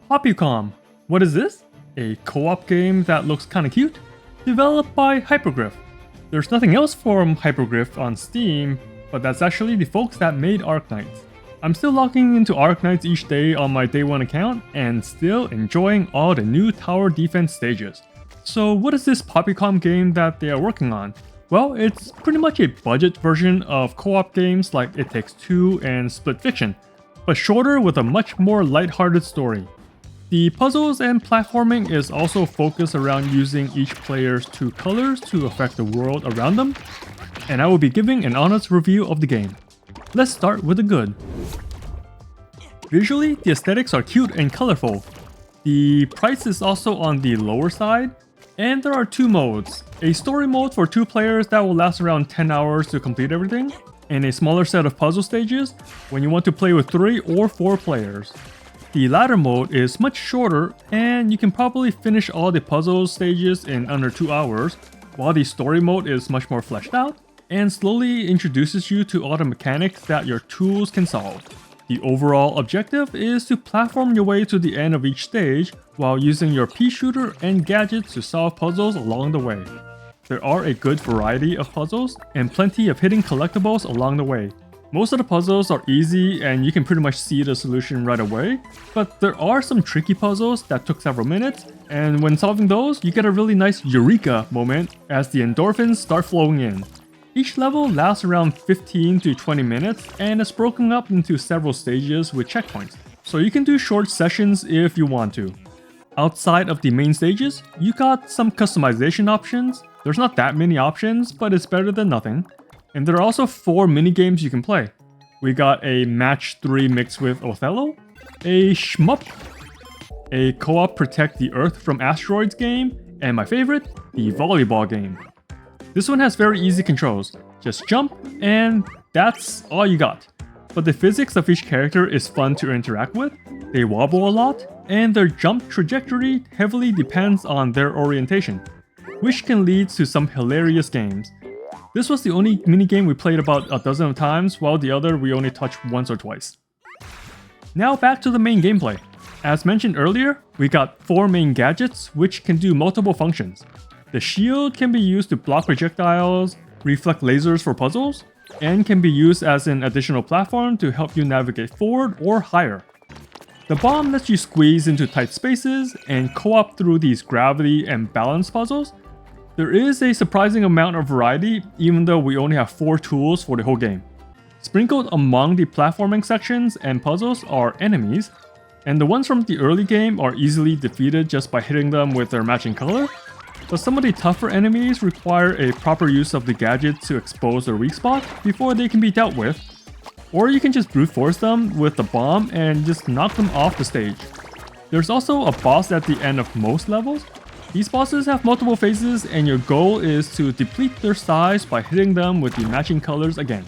POPUCOM. What is this? A co-op game that looks kinda cute? Developed by Hypergriff. There's nothing else from Hypergriff on Steam, but that's actually the folks that made Arknights. I'm still logging into Arknights each day on my day 1 account and still enjoying all the new tower defense stages. So what is this POPUCOM game that they are working on? Well, it's pretty much a budget version of co-op games like It Takes Two and Split Fiction, but shorter with a much more lighthearted story. The puzzles and platforming is also focused around using each player's 2 colors to affect the world around them, and I will be giving an honest review of the game. Let's start with the good. Visually, the aesthetics are cute and colorful. The price is also on the lower side, and there are 2 modes. A story mode for 2 players that will last around 10 hours to complete everything, and a smaller set of puzzle stages when you want to play with 3 or 4 players. The latter mode is much shorter, and you can probably finish all the puzzle stages in under 2 hours, while the story mode is much more fleshed out, and slowly introduces you to all the mechanics that your tools can solve. The overall objective is to platform your way to the end of each stage while using your pea shooter and gadgets to solve puzzles along the way. There are a good variety of puzzles and plenty of hidden collectibles along the way. Most of the puzzles are easy and you can pretty much see the solution right away, but there are some tricky puzzles that took several minutes, and when solving those, you get a really nice eureka moment as the endorphins start flowing in. Each level lasts around 15 to 20 minutes and is broken up into several stages with checkpoints, so you can do short sessions if you want to. Outside of the main stages, you got some customization options. There's not that many options, but it's better than nothing. And there are also 4 minigames you can play. We got a match 3 mixed with Othello, a shmup, a co-op protect the earth from asteroids game, and my favorite, the volleyball game. This one has very easy controls. Just jump, and that's all you got. But the physics of each character is fun to interact with. They wobble a lot, and their jump trajectory heavily depends on their orientation, which can lead to some hilarious games. This was the only minigame we played about a dozen of times, while the other we only touched once or twice. Now back to the main gameplay. As mentioned earlier, we got 4 main gadgets which can do multiple functions. The shield can be used to block projectiles, reflect lasers for puzzles, and can be used as an additional platform to help you navigate forward or higher. The bomb lets you squeeze into tight spaces and co-op through these gravity and balance puzzles. There is a surprising amount of variety, even though we only have 4 tools for the whole game. Sprinkled among the platforming sections and puzzles are enemies, and the ones from the early game are easily defeated just by hitting them with their matching color, but some of the tougher enemies require a proper use of the gadget to expose their weak spot before they can be dealt with, or you can just brute force them with the bomb and just knock them off the stage. There's also a boss at the end of most levels. These bosses have multiple phases, and your goal is to deplete their size by hitting them with the matching colors again.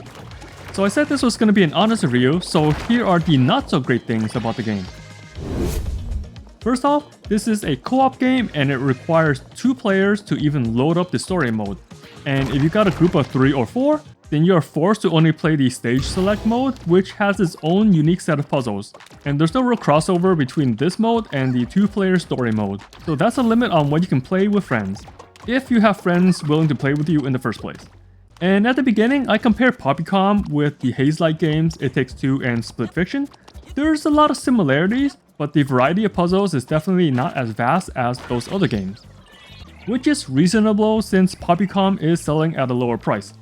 So I said this was going to be an honest review, so here are the not so great things about the game. First off, this is a co-op game and it requires 2 players to even load up the story mode. And if you got a group of 3 or 4, then you are forced to only play the stage select mode, which has its own unique set of puzzles. And there's no real crossover between this mode and the 2-player story mode, so that's a limit on what you can play with friends, if you have friends willing to play with you in the first place. And at the beginning, I compared POPUCOM with the Hazelight games It Takes Two and Split Fiction. There's a lot of similarities, but the variety of puzzles is definitely not as vast as those other games, which is reasonable since POPUCOM is selling at a lower price.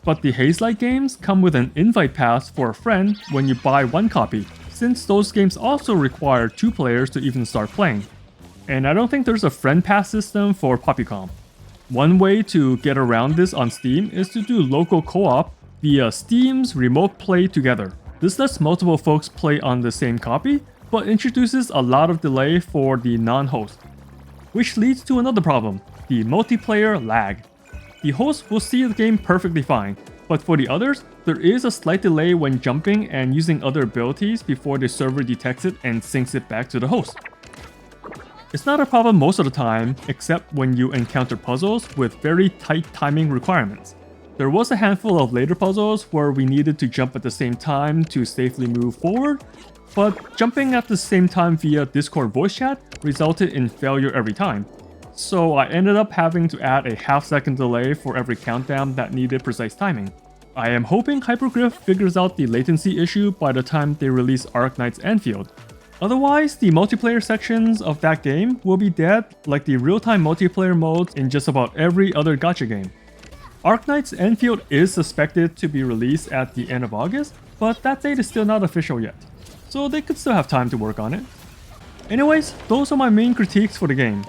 But the Hazelight games come with an invite pass for a friend when you buy 1 copy, since those games also require 2 players to even start playing. And I don't think there's a friend pass system for POPUCOM. One way to get around this on Steam is to do local co-op via Steam's Remote Play Together. This lets multiple folks play on the same copy, but introduces a lot of delay for the non-host, which leads to another problem, the multiplayer lag. The host will see the game perfectly fine, but for the others, there is a slight delay when jumping and using other abilities before the server detects it and syncs it back to the host. It's not a problem most of the time, except when you encounter puzzles with very tight timing requirements. There was a handful of later puzzles where we needed to jump at the same time to safely move forward, but jumping at the same time via Discord voice chat resulted in failure every time. So I ended up having to add a half-second delay for every countdown that needed precise timing. I am hoping Hypergriff figures out the latency issue by the time they release Arknights Enfield. Otherwise, the multiplayer sections of that game will be dead like the real-time multiplayer modes in just about every other gacha game. Arknights Enfield is suspected to be released at the end of August, but that date is still not official yet, so they could still have time to work on it. Anyways, those are my main critiques for the game.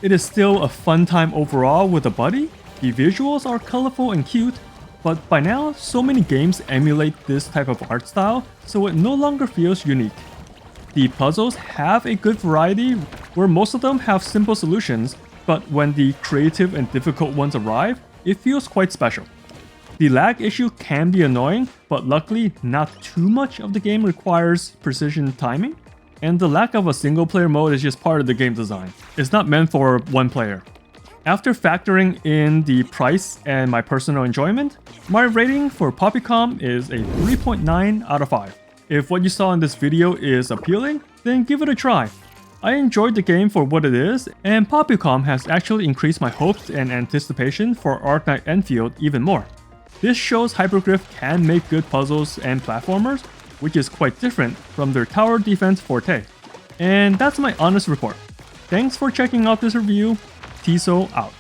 It is still a fun time overall with a buddy, the visuals are colorful and cute, but by now, so many games emulate this type of art style, so it no longer feels unique. The puzzles have a good variety, where most of them have simple solutions, but when the creative and difficult ones arrive, it feels quite special. The lag issue can be annoying, but luckily not too much of the game requires precision timing, and the lack of a single player mode is just part of the game design. It's not meant for one player. After factoring in the price and my personal enjoyment, my rating for POPUCOM is a 3.9 out of 5. If what you saw in this video is appealing, then give it a try. I enjoyed the game for what it is, and POPUCOM has actually increased my hopes and anticipation for Arknights Enfield even more. This shows Hypergriff can make good puzzles and platformers, which is quite different from their tower defense forte. And that's my honest report. Thanks for checking out this review. Tiso out.